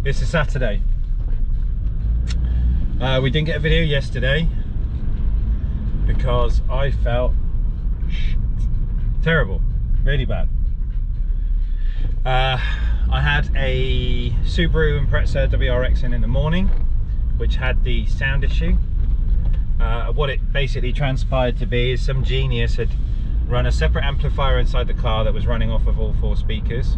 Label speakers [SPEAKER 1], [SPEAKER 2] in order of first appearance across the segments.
[SPEAKER 1] This is Saturday. We didn't get a video yesterday because I felt terrible, really bad. I had a Subaru Impreza WRX in the morning, which had the sound issue. What it basically transpired to be is some genius had run a separate amplifier inside the car that was running off of all 4 speakers,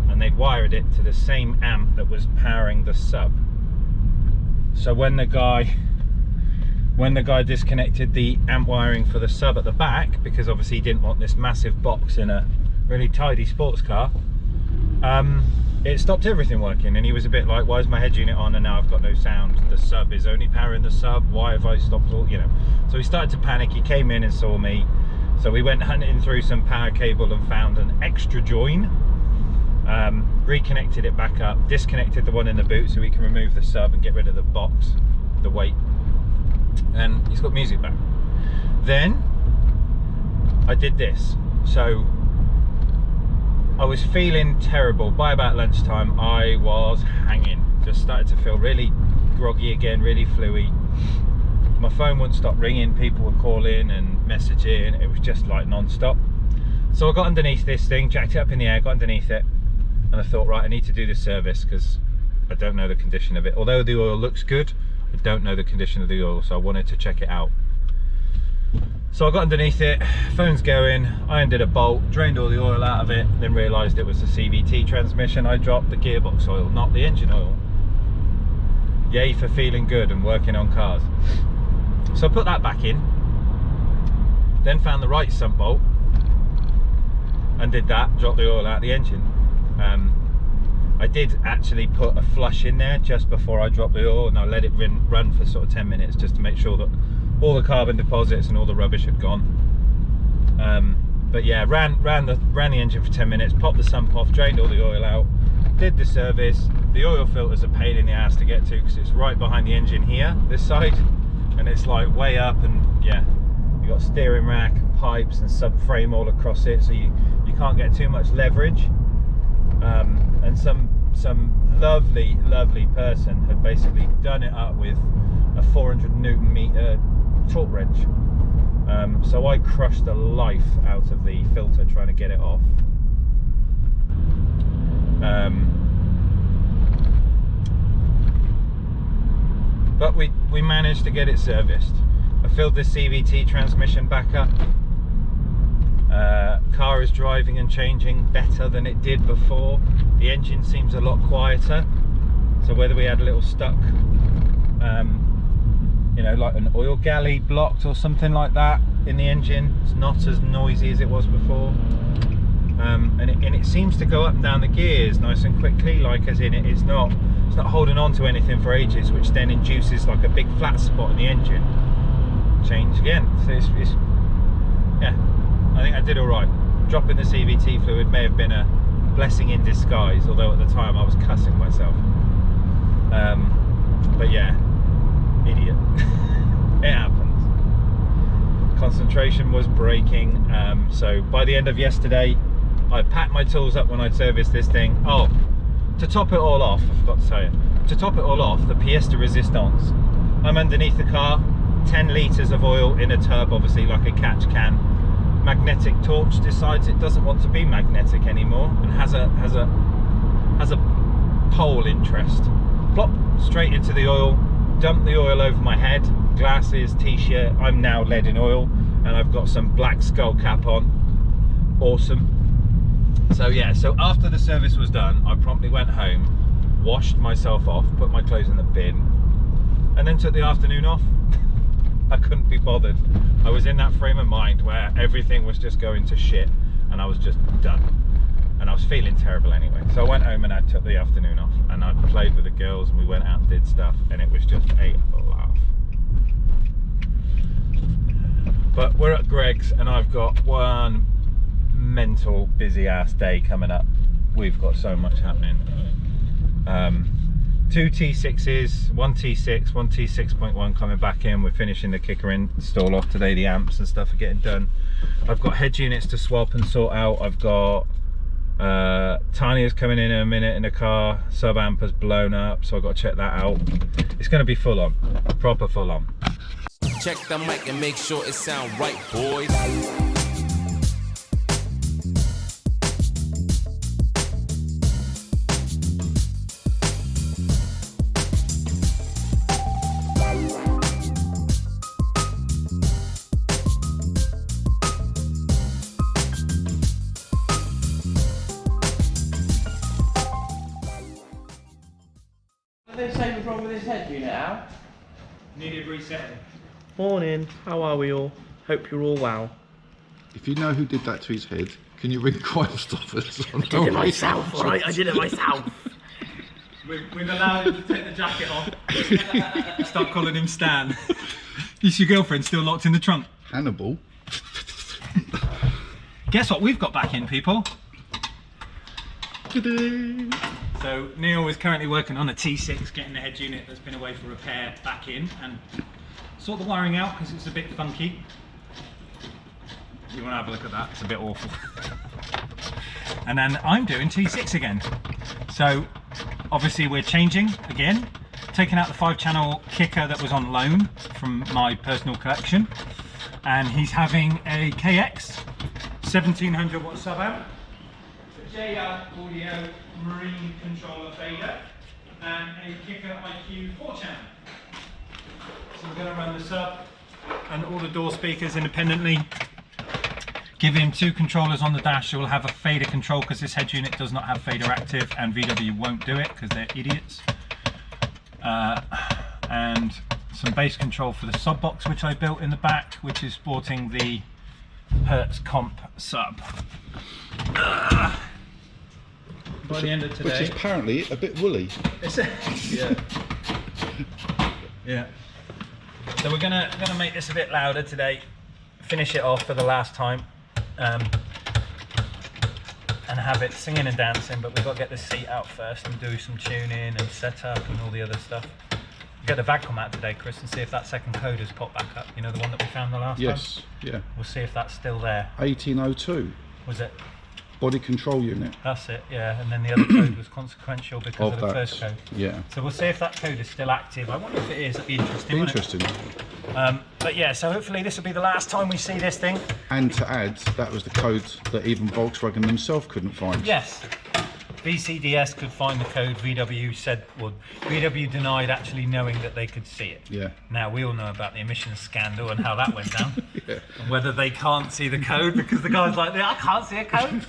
[SPEAKER 1] and they'd wired it to the same amp that was powering the sub. So when the guy disconnected the amp wiring for the sub at the back, because obviously he didn't want this massive box in a really tidy sports car, it stopped everything working, and he was a bit like, why is my head unit on and now I've got no sound? The sub is only powering the sub, why have I stopped all, you know? So he started to panic. He came in and saw me, so we went hunting through some power cable and found an extra join, reconnected it back up, disconnected the one in the boot so we can remove the sub and get rid of the box, the weight, and he's got music back. Then I did this. So I was feeling terrible. By about lunchtime I was hanging, just started to feel really groggy again, really fluey. My phone wouldn't stop ringing, people were calling and messaging, it was just like non-stop. So I got underneath this thing, jacked it up in the air, got underneath it, and I thought, right, I need to do the service because I don't know the condition of it. Although the oil looks good, I don't know the condition of the oil, so I wanted to check it out. So I got underneath it, phone's going, I undid a bolt, drained all the oil out of it, then realised it was the CVT transmission. I dropped the gearbox oil, not the engine oil. Yay for feeling good and working on cars. So I put that back in, then found the right sump bolt, undid that, dropped the oil out of the engine. I did actually put a flush in there just before I dropped the oil, and I let it run for sort of 10 minutes just to make sure that all the carbon deposits and all the rubbish had gone. But yeah, ran the engine for 10 minutes, popped the sump off, drained all the oil out, did the service. The oil filter's a pain in the ass to get to because it's right behind the engine here, this side, and it's like way up, and yeah, you got steering rack, pipes and subframe all across it, so you can't get too much leverage. And some lovely person had basically done it up with a 400 Newton meter torque wrench. So I crushed the life out of the filter trying to get it off. But we managed to get it serviced. I filled the CVT transmission back up. Car is driving and changing better than it did before. The engine seems a lot quieter. So whether we had a little stuck, you know, like an oil galley blocked or something like that in the engine, it's not as noisy as it was before. And it seems to go up and down the gears nice and quickly, like as in it's not holding on to anything for ages, which then induces like a big flat spot in the engine. Change again. So it's yeah, I think I did all right. Dropping the CVT fluid may have been a blessing in disguise, although at the time I was cussing myself. But yeah, idiot. It happens. Concentration was breaking. So by the end of yesterday, I packed my tools up when I'd serviced this thing. Oh, to top it all off, I forgot to tell you. To top it all off, the pièce de résistance. I'm underneath the car, 10 litres of oil in a tub, obviously like a catch can. Magnetic torch decides it doesn't want to be magnetic anymore and has a pole interest. Plop straight into the oil, dump the oil over my head, glasses, t-shirt. I'm now lead in oil, and I've got some black skull cap on. Awesome. So yeah, so after the service was done, I promptly went home, washed myself off, put my clothes in the bin, and then took the afternoon off. I couldn't be bothered. I was in that frame of mind where everything was just going to shit and I was just done. And I was feeling terrible anyway. So I went home and I took the afternoon off, and I played with the girls and we went out and did stuff, and it was just a laugh. But we're at Greg's and I've got one mental busy ass day coming up. We've got so much happening. 2 T6s, 1 T6, 1 T6.1 coming back in. We're finishing the kicker install off today. The amps and stuff are getting done. I've got head units to swap and sort out. I've got Tanya's coming in a minute in the car. Sub amp has blown up, so I've got to check that out. It's going to be full on, proper full on.
[SPEAKER 2] Check the mic and make sure it sound right, boys.
[SPEAKER 3] What did they say was wrong with his head unit, Al?
[SPEAKER 1] Needed resetting.
[SPEAKER 3] Morning, how are we all? Hope you're all well.
[SPEAKER 4] If you know who did that to his head, can you ring Crime Stoppers?
[SPEAKER 3] I did it myself, alright? I did it myself.
[SPEAKER 1] We've allowed him to take the jacket off. Start calling him Stan. Is your girlfriend still locked in the trunk?
[SPEAKER 4] Hannibal.
[SPEAKER 1] Guess what we've got back in, people? So Neil is currently working on a T6, getting the head unit that's been away for repair back in and sort the wiring out because it's a bit funky. You want to have a look at that? It's a bit awful. And then I'm doing T6 again. So obviously we're changing again, taking out the 5-channel kicker that was on loan from my personal collection, and he's having a KX 1700 watt sub amp, JL Audio Marine controller fader, and a Kicker IQ 4-channel. So we're going to run the sub and all the door speakers independently. Give him 2 controllers on the dash, so we'll have a fader control because this head unit does not have fader active, and VW won't do it because they're idiots. And some bass control for the sub box which I built in the back, which is sporting the Hertz Comp sub. By the end of today,
[SPEAKER 4] Which is apparently a bit woolly.
[SPEAKER 1] Yeah. So we're gonna make this a bit louder today, finish it off for the last time, and have it singing and dancing. But we've got to get the seat out first and do some tuning and setup and all the other stuff. Get the VAGCOM out today, Chris, and see if that second code has popped back up. You know, the one that we found the last time?
[SPEAKER 4] Yes, yeah.
[SPEAKER 1] We'll see if that's still there.
[SPEAKER 4] 1802.
[SPEAKER 1] Was it?
[SPEAKER 4] Body control unit.
[SPEAKER 1] That's it, yeah. And then the other code was consequential because of the first code.
[SPEAKER 4] Yeah.
[SPEAKER 1] So we'll see if that code is still active. I wonder if it is. It'd be interesting.
[SPEAKER 4] Interesting.
[SPEAKER 1] But yeah, so hopefully this will be the last time we see this thing.
[SPEAKER 4] And to add, that was the code that even Volkswagen themselves couldn't find.
[SPEAKER 1] Yes. VCDS could find the code. VW said, well, VW denied actually knowing that they could see it.
[SPEAKER 4] Yeah.
[SPEAKER 1] Now we all know about the emissions scandal and how that went down.
[SPEAKER 4] Yeah.
[SPEAKER 1] And whether they can't see the code because the guy's like, I can't see a code.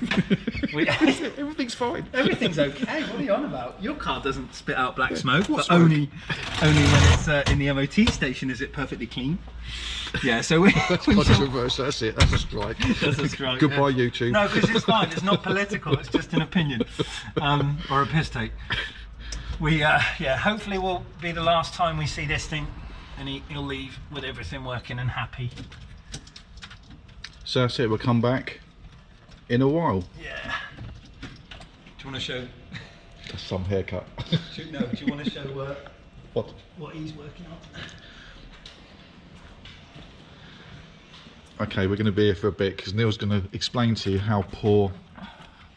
[SPEAKER 4] Everything's fine.
[SPEAKER 1] Everything's okay. What are you on about? Your car doesn't spit out black smoke, but only when it's in the MOT station is it perfectly clean. Yeah, so
[SPEAKER 4] That's controversial. That's it. That's a strike.
[SPEAKER 1] That's a strike.
[SPEAKER 4] Goodbye,
[SPEAKER 1] yeah.
[SPEAKER 4] YouTube.
[SPEAKER 1] No, because it's fine. It's not political. It's just an opinion, or a piss take. We, yeah, hopefully will be the last time we see this thing, and he'll leave with everything working and happy.
[SPEAKER 4] So that's it. We'll come back in a while.
[SPEAKER 1] Yeah. Do you want to show?
[SPEAKER 4] That's some haircut.
[SPEAKER 1] No. Do you want to show
[SPEAKER 4] What
[SPEAKER 1] he's working on?
[SPEAKER 4] Okay, we're going to be here for a bit because Neil's going to explain to you how poor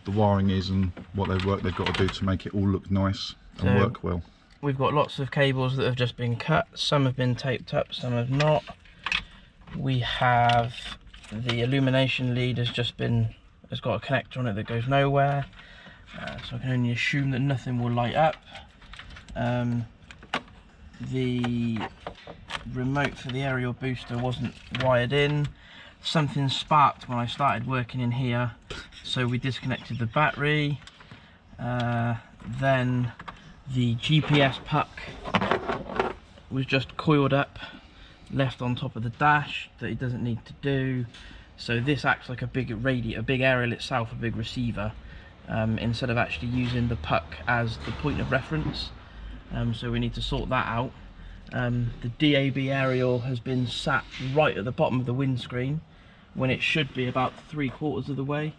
[SPEAKER 4] the wiring is and what they've got to do to make it all look nice and work well.
[SPEAKER 3] We've got lots of cables that have just been cut. Some have been taped up, some have not. We have the illumination lead has got a connector on it that goes nowhere. So I can only assume that nothing will light up. The remote for the aerial booster wasn't wired in. Something sparked when I started working in here, so we disconnected the battery. Then the GPS puck was just coiled up, left on top of the dash that it doesn't need to do. So this acts like a big radio, a big aerial itself, a big receiver, instead of actually using the puck as the point of reference. So we need to sort that out. The DAB aerial has been sat right at the bottom of the windscreen when it should be about 3/4 of the way,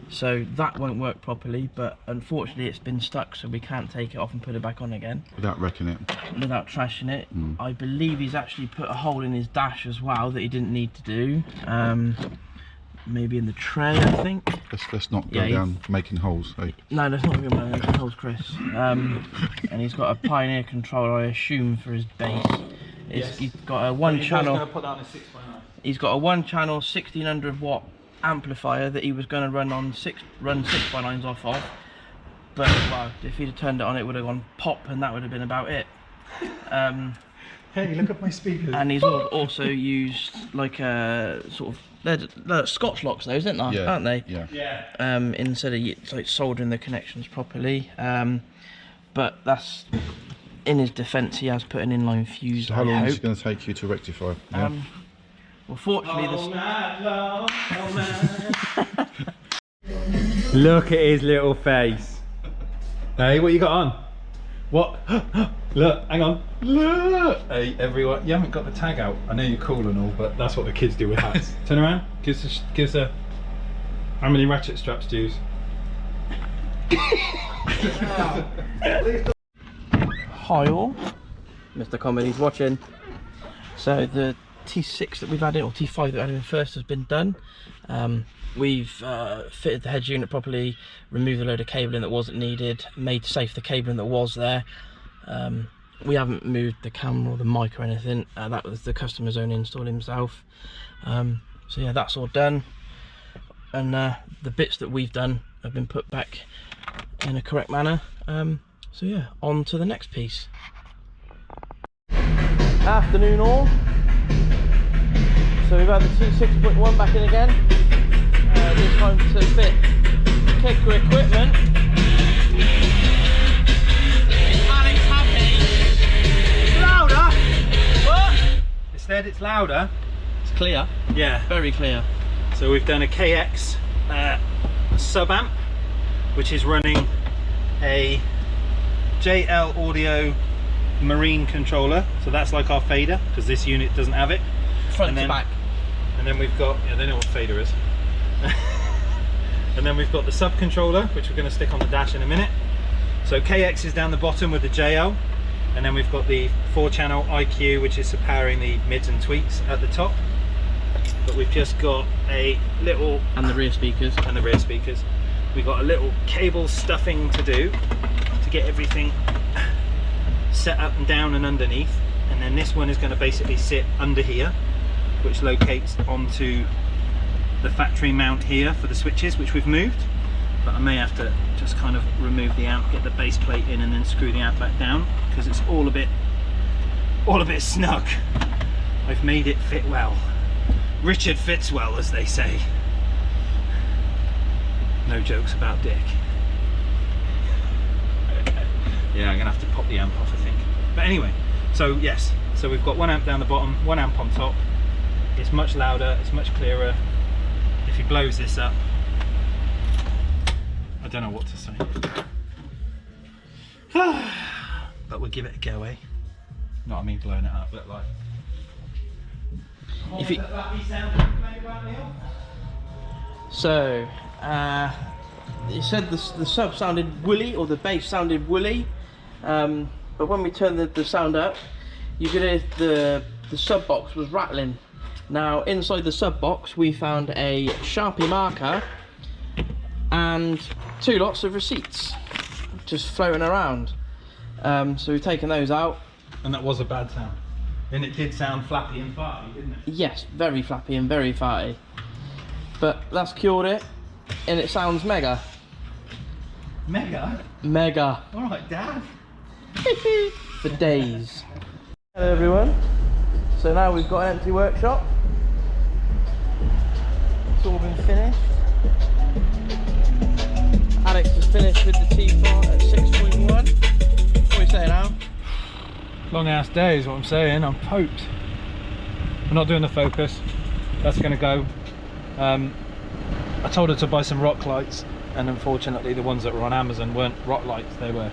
[SPEAKER 3] so that won't work properly, but unfortunately it's been stuck, so we can't take it off and put it back on again
[SPEAKER 4] Without wrecking it.
[SPEAKER 3] without trashing it. I believe he's actually put a hole in his dash as well that he didn't need to do. maybe in the tray, I think.
[SPEAKER 4] Let's not go
[SPEAKER 3] Yeah,
[SPEAKER 4] down making holes. Eh?
[SPEAKER 3] No, that's not good, man. That holds Chris. And he's got a Pioneer controller, I assume, for his bass. He's got a one-channel. He's got a one-channel 1600-watt amplifier that he was going to run 6x9s off of. But well, if he'd have turned it on, it would have gone pop, and that would have been about it.
[SPEAKER 1] Hey, look at my speakers.
[SPEAKER 3] And he's also used like a sort of they're Scotch locks, those, aren't they?
[SPEAKER 4] Yeah.
[SPEAKER 3] Aren't they?
[SPEAKER 4] Yeah.
[SPEAKER 1] Yeah.
[SPEAKER 3] Instead of like soldering the connections properly. But that's, in his defence, he has put an inline fuse.
[SPEAKER 4] So how long
[SPEAKER 3] I
[SPEAKER 4] is
[SPEAKER 3] hope.
[SPEAKER 4] it going to take you to rectify? Yeah.
[SPEAKER 3] Well, fortunately,
[SPEAKER 1] Look at his little face. Hey, what you got on? What? Look, hang on. Look. Hey, everyone. You haven't got the tag out. I know you're cool and all, but that's what the kids do with hats. Turn around. Give us a. How many ratchet straps do you use?
[SPEAKER 3] Hi all, Mr. Comedy's watching. So the T6 that we've added, or T5 that we added in first, has been done. We've fitted the head unit properly, removed a load of cabling that wasn't needed, made safe the cabling that was there. We haven't moved the camera or the mic or anything. That was the customer's own install himself. So yeah, that's all done. And the bits that we've done have been put back in a correct manner. So yeah, on to the next piece. Afternoon all. So we've had the T6.1 back in again. This time to fit Kegger equipment. Alex happy.
[SPEAKER 1] It's louder.
[SPEAKER 3] What?
[SPEAKER 1] Instead, it's louder.
[SPEAKER 3] It's clear.
[SPEAKER 1] Yeah.
[SPEAKER 3] Very clear.
[SPEAKER 1] So we've done a KX sub amp, which is running a JL Audio Marine controller. So that's like our fader, because this unit doesn't have it.
[SPEAKER 3] Front
[SPEAKER 1] And
[SPEAKER 3] to
[SPEAKER 1] then-
[SPEAKER 3] back.
[SPEAKER 1] And then we've got, yeah, they know what fader is. And then we've got the sub controller, which we're going to stick on the dash in a minute. So KX is down the bottom with the JL, and then we've got the 4-channel IQ, which is powering the mids and tweets at the top. But we've just got a little,
[SPEAKER 3] And the rear speakers.
[SPEAKER 1] and the rear speakers. We've got a little cable stuffing to do to get everything set up and down and underneath. And then this one is going to basically sit under here, which locates onto the factory mount here for the switches, which we've moved. But I may have to just kind of remove the amp, get the base plate in, and then screw the amp back down, because it's all a bit snug. I've made it fit well. Richard fits well, as they say. No jokes about Dick. Yeah, I'm gonna have to pop the amp off, I think. But anyway, so yes, so we've got one amp down the bottom, one amp on top. It's much louder, it's much clearer. If he blows this up, I don't know what to say. But we'll give it a go, eh? Not I mean blowing it up, but like.
[SPEAKER 3] If you- So, you said the sub sounded woolly, or the bass sounded woolly, but when we turned the sound up, you could hear the sub box was rattling. Now, inside the sub box, we found a Sharpie marker and 2 lots of receipts just floating around. So we've taken those out.
[SPEAKER 1] And that was a bad sound. And it did sound flappy and farty, didn't it?
[SPEAKER 3] Yes, very flappy and very farty. But that's cured it, and it sounds mega.
[SPEAKER 1] Mega?
[SPEAKER 3] Mega.
[SPEAKER 1] Alright, Dad.
[SPEAKER 3] For days. Hello everyone. So now we've got an empty workshop. It's all been finished. Alex has finished with the T4 at 6.1. What are we saying now?
[SPEAKER 1] Long ass day is what I'm saying. I'm poked. We're not doing the focus. That's going to go. I told her to buy some rock lights, and unfortunately the ones that were on Amazon weren't rock lights. They were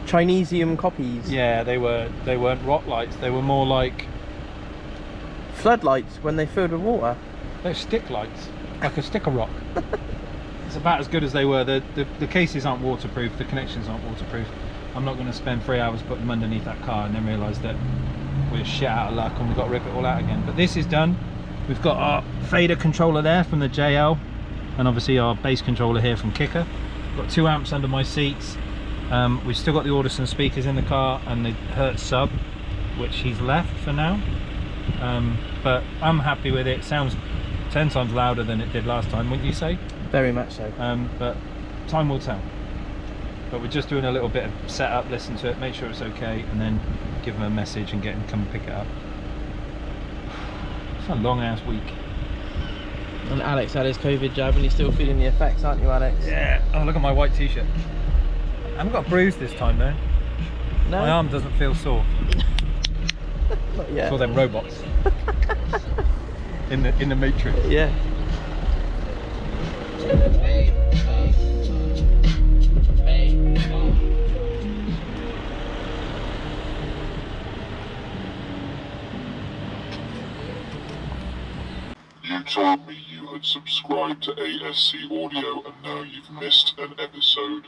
[SPEAKER 3] Chinesium copies.
[SPEAKER 1] they weren't rock lights. They were more like
[SPEAKER 3] Floodlights when they filled with water.
[SPEAKER 1] they're stick lights, like a sticker rock. It's about as good as they were. The cases aren't waterproof. The connections aren't waterproof. I'm not going to spend 3 hours putting them underneath that car and then realise that we're shit out of luck and we've got to rip it all out again. But this is done. We've got our fader controller there from the JL, and obviously our bass controller here from Kicker. Got 2 amps under my seats. We've still got the Audison speakers in the car and the Hertz sub, which he's left for now. But I'm happy with it. It sounds 10 times louder than it did last time, wouldn't you say?
[SPEAKER 3] Very much so.
[SPEAKER 1] But time will tell. But we're just doing a little bit of setup, listen to it, make sure it's okay, and then give him a message and get him to come pick it up. It's a long ass week.
[SPEAKER 3] And Alex had his COVID jab and he's still feeling the effects, aren't you, Alex?
[SPEAKER 1] Yeah. Oh, look at my white t-shirt. I haven't got a bruise this time though.
[SPEAKER 3] No?
[SPEAKER 1] My arm doesn't feel sore.
[SPEAKER 3] Not yet.
[SPEAKER 1] It's all them robots. in the Matrix.
[SPEAKER 3] Yeah.
[SPEAKER 5] You told me you had subscribed to ASC Audio and now you've missed an episode.